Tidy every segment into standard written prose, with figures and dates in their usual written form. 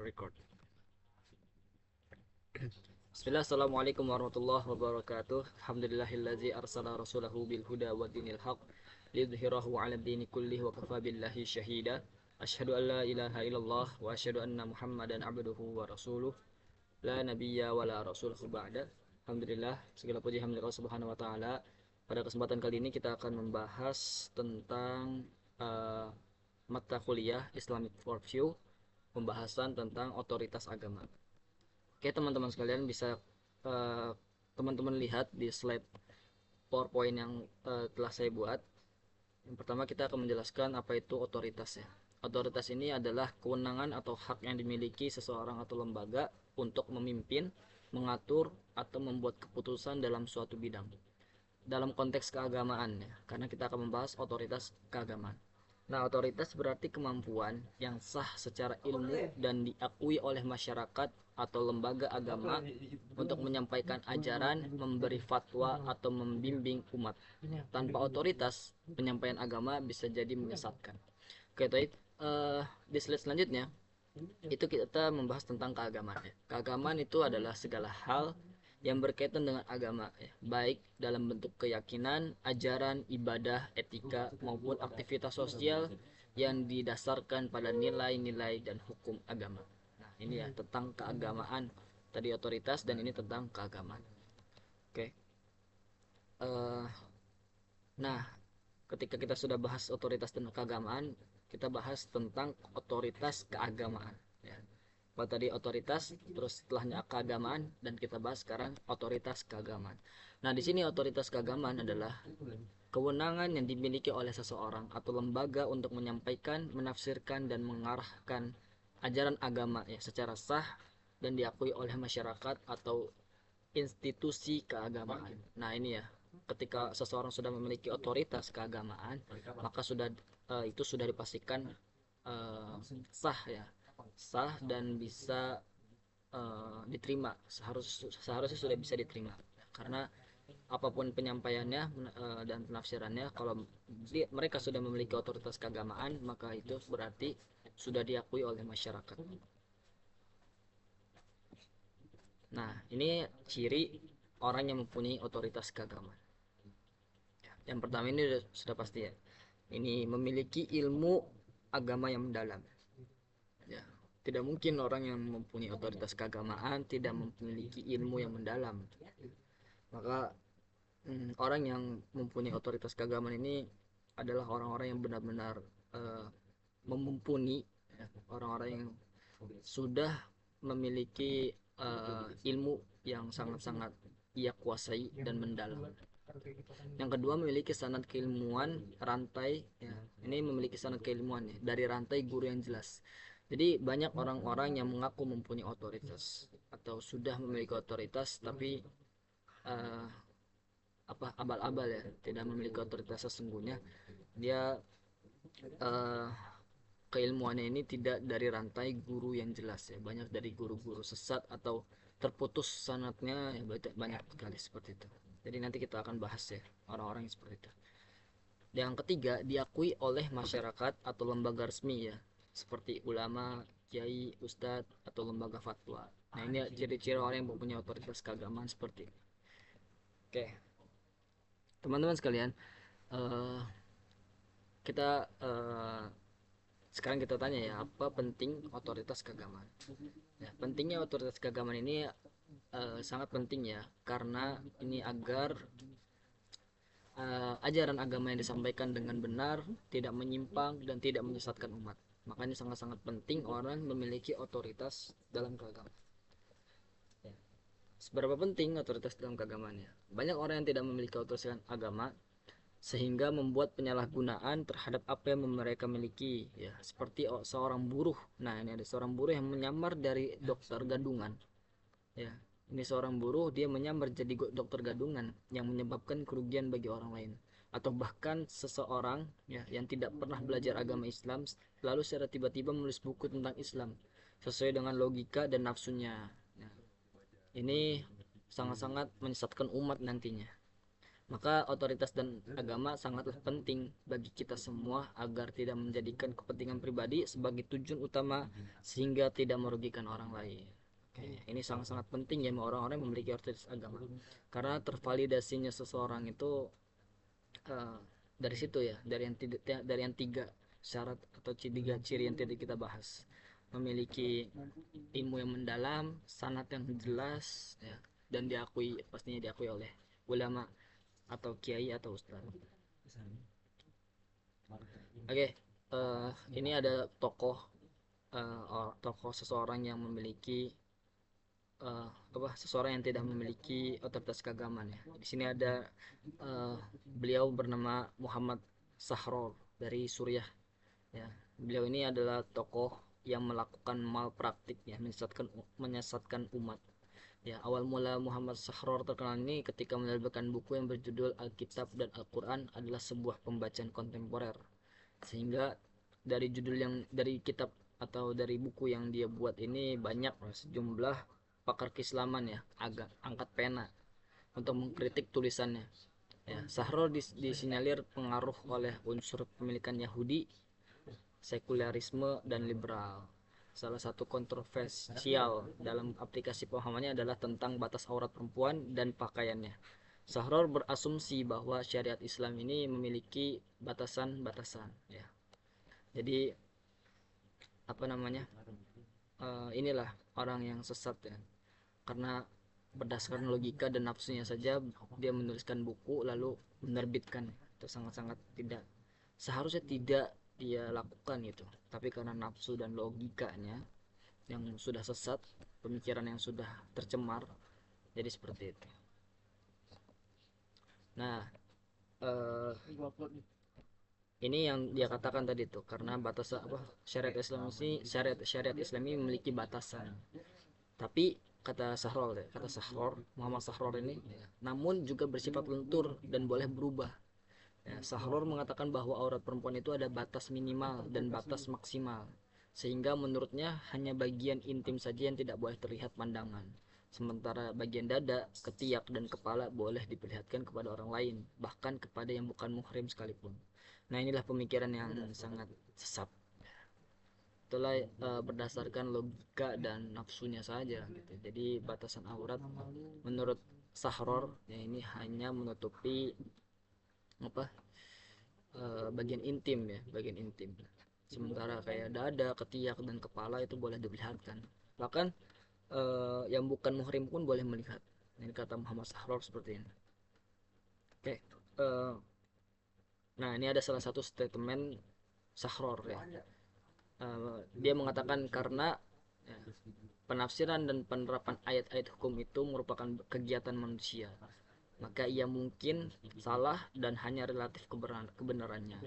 Record. Bismillah, assalamualaikum warahmatullahi wabarakatuh. Alhamdulillahillazi arsala rasulahu bil huda wa dinil haq lidhhirahu ala dini kullih wa kafa billahi syahida. Asyhadu an la ilaha illallah wa asyhadu anna Muhammadan abduhu wa rasuluh. La nabiyya wa la rasulahu ba'da. Alhamdulillah, segala puji hamdulillah subhanahu wa ta'ala. Pada kesempatan kali ini kita akan membahas tentang uh, mata kuliah Islamic Worldview, pembahasan tentang otoritas agama. Oke teman-teman sekalian, bisa uh, teman-teman lihat di slide PowerPoint yang telah saya buat. Yang pertama kita akan menjelaskan apa itu otoritas ya. Otoritas ini adalah kewenangan atau hak yang dimiliki seseorang atau lembaga untuk memimpin, mengatur, atau membuat keputusan dalam suatu bidang. Dalam konteks keagamaan ya, karena kita akan membahas otoritas keagamaan. Nah, otoritas berarti kemampuan yang sah secara ilmu dan diakui oleh masyarakat atau lembaga agama untuk menyampaikan ajaran, memberi fatwa, atau membimbing umat. Tanpa otoritas, penyampaian agama bisa jadi menyesatkan. Oke, baik. Di slide selanjutnya, itu kita membahas tentang keagamaan. Keagamaan itu adalah segala hal yang berkaitan dengan agama, baik dalam bentuk keyakinan, ajaran, ibadah, etika, maupun aktivitas sosial yang didasarkan pada nilai-nilai dan hukum agama. Nah, ini ya tentang keagamaan. Tadi otoritas dan ini tentang keagamaan. Oke. Uh, nah, ketika kita sudah bahas otoritas dan keagamaan, kita bahas tentang otoritas keagamaan. Ya. Kalau tadi otoritas, terus setelahnya keagamaan, dan kita bahas sekarang otoritas keagamaan. Nah, di sini otoritas keagamaan adalah kewenangan yang dimiliki oleh seseorang atau lembaga untuk menyampaikan, menafsirkan, dan mengarahkan ajaran agama ya secara sah dan diakui oleh masyarakat atau institusi keagamaan. Nah, ini ya, ketika seseorang sudah memiliki otoritas keagamaan, maka itu sudah dipastikan sah ya, sah dan bisa diterima, seharusnya sudah bisa diterima karena apapun penyampaiannya dan penafsirannya, kalau mereka sudah memiliki otoritas keagamaan, maka itu berarti sudah diakui oleh masyarakat. Nah, ini ciri orang yang mempunyai otoritas keagamaan. Yang pertama ini sudah pasti ya, ini memiliki ilmu agama yang mendalam ya. Tidak mungkin orang yang mempunyai otoritas keagamaan tidak memiliki ilmu yang mendalam. Maka orang yang mempunyai otoritas keagamaan ini adalah orang-orang yang benar-benar memumpuni ya, orang-orang yang sudah memiliki ilmu yang sangat-sangat ia kuasai dan mendalam. Yang kedua, memiliki sanad keilmuan rantai ya. Ini memiliki sanad keilmuan ya, dari rantai guru yang jelas. Jadi banyak orang-orang yang mengaku mempunyai otoritas atau sudah memiliki otoritas tapi uh, abal-abal ya, tidak memiliki otoritas sesungguhnya. Dia uh, keilmuannya ini tidak dari rantai guru yang jelas ya, banyak dari guru-guru sesat atau terputus sanatnya ya, banyak sekali seperti itu. Jadi nanti kita akan bahas ya orang-orang yang seperti itu. Yang ketiga, diakui oleh masyarakat atau lembaga resmi ya, seperti ulama, kiai, ustadz, atau lembaga fatwa. Nah, ini ciri-ciri orang yang mempunyai otoritas keagamaan seperti ini. Oke, teman-teman sekalian, uh, kita sekarang kita tanya ya, apa penting otoritas keagamaan? Ya, pentingnya otoritas keagamaan ini sangat penting ya, karena ini agar ajaran agama yang disampaikan dengan benar, tidak menyimpang dan tidak menyesatkan umat. Makanya sangat-sangat penting orang memiliki otoritas dalam keagamaan. Ya. Seberapa penting otoritas dalam keagamaannya? Banyak orang yang tidak memiliki otoritas agama sehingga membuat penyalahgunaan terhadap apa yang mereka miliki ya, seperti seorang buruh. Nah, ini ada seorang buruh yang menyamar dari dokter gadungan ya. Ini seorang buruh, dia menyamar jadi dokter gadungan yang menyebabkan kerugian bagi orang lain, atau bahkan seseorang ya yang tidak pernah belajar agama Islam lalu secara tiba-tiba menulis buku tentang Islam sesuai dengan logika dan nafsunya ya. Ini sangat-sangat menyesatkan umat nantinya. Maka otoritas dan agama sangatlah penting bagi kita semua agar tidak menjadikan kepentingan pribadi sebagai tujuan utama sehingga tidak merugikan orang lain. Oke, ini sangat-sangat penting ya orang-orang yang memiliki otoritas agama. Karena tervalidasinya seseorang itu eh, dari situ ya, dari yang tiga syarat atau tiga ciri yang tadi kita bahas. Memiliki ilmu yang mendalam, sanad yang jelas ya, dan pastinya diakui oleh ulama atau kiai atau ustaz. Oke, ini ada tokoh seseorang yang memiliki seseorang yang tidak memiliki otoritas keagamaan ya. Di sini ada beliau bernama Muhammad Sahror dari Suriah ya. Beliau ini adalah tokoh yang melakukan malpraktik ya, menyesatkan umat. Ya, awal mula Muhammad Sahror terkenal ini ketika menerbitkan buku yang berjudul Alkitab dan Al-Quran adalah sebuah pembacaan kontemporer. Sehingga dari kitab atau dari buku yang dia buat ini banyak sejumlah pakar keislaman ya agak angkat pena untuk mengkritik tulisannya. Ya, Sahror disinyalir pengaruh oleh unsur pemilikan Yahudi, sekularisme dan liberal. Salah satu kontroversial dalam aplikasi pemahamannya adalah tentang batas aurat perempuan dan pakaiannya. Sahror berasumsi bahwa syariat Islam ini memiliki batasan-batasan ya. Jadi apa namanya? Inilah orang yang sesat ya. Karena berdasarkan logika dan nafsunya saja dia menuliskan buku lalu menerbitkan. Itu sangat-sangat tidak seharusnya tidak dia lakukan gitu, tapi karena nafsu dan logikanya yang sudah sesat, pemikiran yang sudah tercemar, jadi seperti itu. Nah, eh, ini yang dia katakan tadi tuh, karena batas syariat Islam ini memiliki batasan. Tapi kata Sahror Muhammad Sahror ini, namun juga bersifat lentur dan boleh berubah. Ya, Sahror mengatakan bahwa aurat perempuan itu ada batas minimal dan batas maksimal, sehingga menurutnya hanya bagian intim saja yang tidak boleh terlihat pandangan. Sementara bagian dada, ketiak, dan kepala boleh diperlihatkan kepada orang lain, bahkan kepada yang bukan muhrim sekalipun. Nah, inilah pemikiran yang sangat sesat. Itulah berdasarkan logika dan nafsunya saja gitu. Jadi batasan aurat menurut Sahror ya ini hanya menutupi apa bagian intim ya, bagian intim. Sementara kayak dada, ketiak dan kepala itu boleh diperlihatkan. Bahkan yang bukan muhrim pun boleh melihat. Ini kata Muhammad Sahror seperti ini. Oke. Nah, ini ada salah satu statement Sahror ya. Dia mengatakan karena ya, penafsiran dan penerapan ayat-ayat hukum itu merupakan kegiatan manusia, maka ia mungkin salah dan hanya relatif kebenarannya.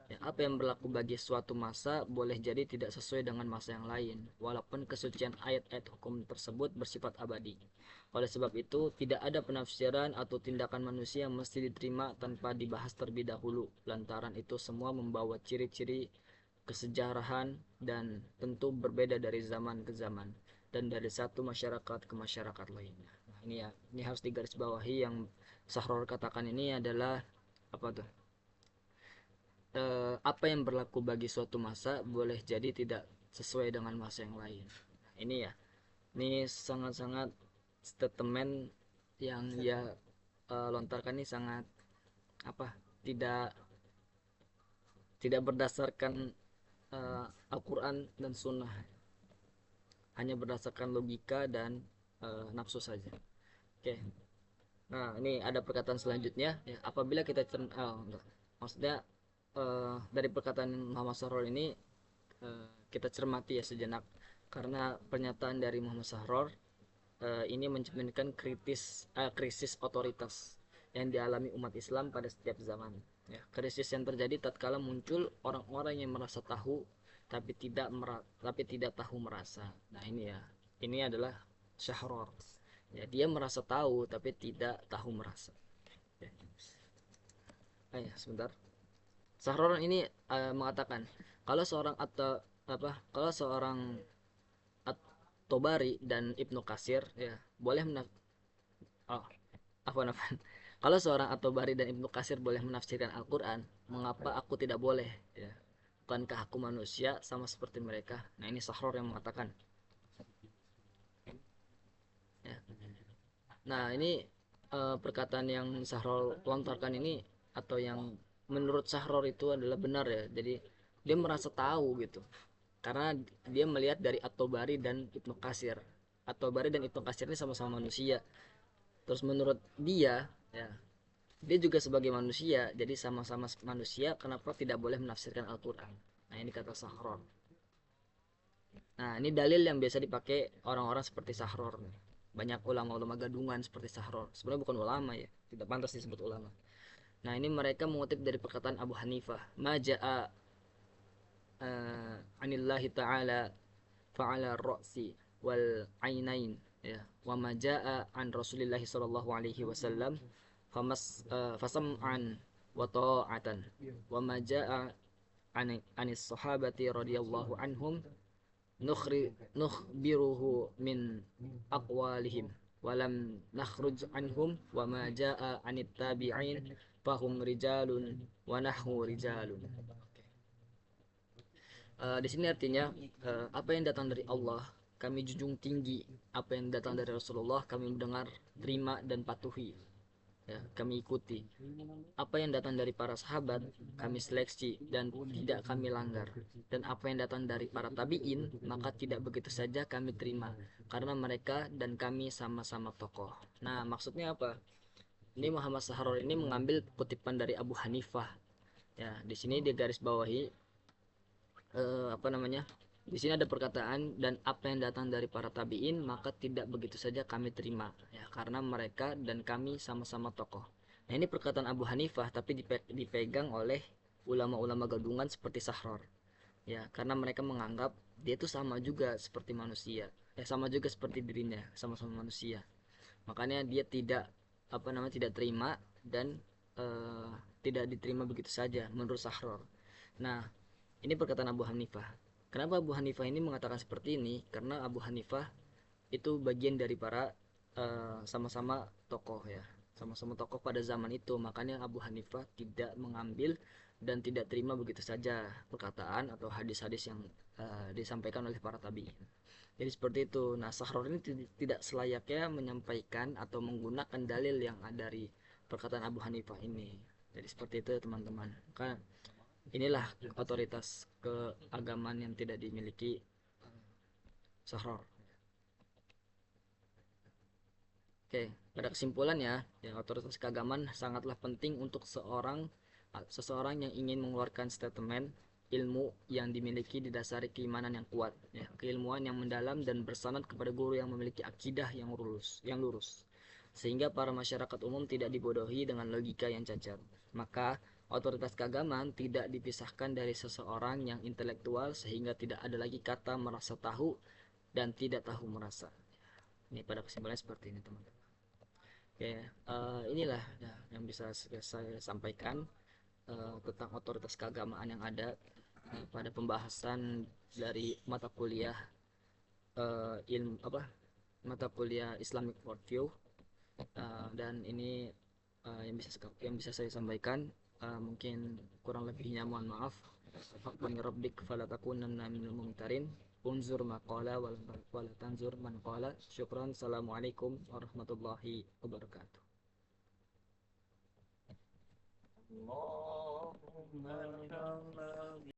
Ya, apa yang berlaku bagi suatu masa boleh jadi tidak sesuai dengan masa yang lain, walaupun kesucian ayat-ayat hukum tersebut bersifat abadi. Oleh sebab itu, tidak ada penafsiran atau tindakan manusia yang mesti diterima tanpa dibahas terlebih dahulu, lantaran itu semua membawa ciri-ciri kesejarahan dan tentu berbeda dari zaman ke zaman dan dari satu masyarakat ke masyarakat lainnya. Nah, ini harus digarisbawahi yang Sahror katakan ini adalah apa tuh? Apa yang berlaku bagi suatu masa boleh jadi tidak sesuai dengan masa yang lain. Nah, ini ya. Ini sangat-sangat statement yang dia lontarkan ini sangat apa? Tidak tidak berdasarkan Al-Quran dan Sunnah, hanya berdasarkan logika dan nafsu saja. Oke, nah ini ada perkataan selanjutnya ya, apabila kita maksudnya dari perkataan Muhammad Sahror ini kita cermati ya sejenak, karena pernyataan dari Muhammad Sahror ini mencerminkan krisis otoritas yang dialami umat Islam pada setiap zaman. Ya, krisis yang terjadi tatkala muncul orang-orang yang merasa tahu tapi tidak tahu merasa. Nah ini ya, ini adalah Syahror. Ya, dia merasa tahu tapi tidak tahu merasa. Ya. Ya, sebentar. Syahror ini mengatakan kalau seorang atau kalau seorang At-Tobari dan Ibnu Kasir ya boleh oh, apa Kalau seorang At-Tabari dan Ibnu Katsir boleh menafsirkan Al-Quran, mengapa aku tidak boleh? Ya. Bukankah aku manusia sama seperti mereka? Nah ini Sahror yang mengatakan. Ya. Nah ini perkataan yang Sahror lontarkan ini atau yang menurut Sahror itu adalah benar ya. Jadi dia merasa tahu gitu. Karena dia melihat dari At-Tabari dan Ibnu Katsir. At-Tabari dan Ibnu Katsir ini sama-sama manusia. Terus menurut dia, ya, dia juga sebagai manusia, jadi sama-sama manusia, kenapa tidak boleh menafsirkan Al-Quran? Nah ini kata Sahror. Nah ini dalil yang biasa dipakai orang-orang seperti Sahror. Banyak ulama-ulama gadungan seperti Sahror. Sebenarnya bukan ulama ya, tidak pantas disebut ulama. Nah ini mereka mengutip dari perkataan Abu Hanifah. Maja'a anillahi ta'ala fa'ala ra'si wal ainain, ya, wa maja'a an Rasulillah sallallahu alaihi wasallam fasam'an wa ta'atan, wa maja'a anis sahabati radhiyallahu anhum nukhbiruhu min aqwalihim walam nakhruj anhum, wa ma jaa anit tabi'in fahum rijalun wa nahwu rijalun. Di sini artinya apa yang datang dari Allah kami junjung tinggi, apa yang datang dari Rasulullah kami mendengar, terima dan patuhi, ya, kami ikuti. Apa yang datang dari para sahabat kami seleksi dan tidak kami langgar, dan apa yang datang dari para tabiin maka tidak begitu saja kami terima, karena mereka dan kami sama-sama tokoh. Nah maksudnya apa? Ini Muhammad Sahror ini mengambil kutipan dari Abu Hanifah, ya. Di sini dia garis bawahi apa namanya, di sini ada perkataan dan apa yang datang dari para tabiin maka tidak begitu saja kami terima, ya, karena mereka dan kami sama-sama tokoh. Nah ini perkataan Abu Hanifah tapi dipegang oleh ulama-ulama gadungan seperti Sahror, ya, karena mereka menganggap dia itu sama juga seperti manusia, sama juga seperti dirinya, sama-sama manusia. Makanya dia tidak apa namanya tidak terima dan tidak diterima begitu saja menurut Sahror. Nah ini perkataan Abu Hanifah. Kenapa Abu Hanifah ini mengatakan seperti ini? Karena Abu Hanifah itu bagian dari para sama-sama tokoh, ya, sama-sama tokoh pada zaman itu. Makanya Abu Hanifah tidak mengambil dan tidak terima begitu saja perkataan atau hadis-hadis yang disampaikan oleh para tabi'in. Jadi seperti itu. Nah Sahror ini tidak selayaknya menyampaikan atau menggunakan dalil yang ada dari perkataan Abu Hanifah ini. Jadi seperti itu teman-teman. Maka inilah otoritas keagamaan yang tidak dimiliki Sahror. Oke, pada kesimpulannya, ya, otoritas keagamaan sangatlah penting untuk seseorang yang ingin mengeluarkan statement ilmu yang dimiliki didasari keimanan yang kuat, ya, keilmuan yang mendalam dan bersanad kepada guru yang memiliki akidah yang lurus, sehingga para masyarakat umum tidak dibodohi dengan logika yang cacat. Maka otoritas keagamaan tidak dipisahkan dari seseorang yang intelektual sehingga tidak ada lagi kata merasa tahu dan tidak tahu merasa. Ini pada kesimpulannya seperti ini teman-teman. Oke, inilah ya, yang bisa saya sampaikan tentang otoritas keagamaan yang ada pada pembahasan dari mata kuliah ilmu apa mata kuliah Islamic Worldview. Dan ini yang bisa saya sampaikan. Mungkin kurang lebihnya mohon maaf. Hakuni rabbik fala takunanna minal mumtarin. Unzur maqala wala tanzur man qala. Syukran. Assalamualaikum warahmatullahi wabarakatuh.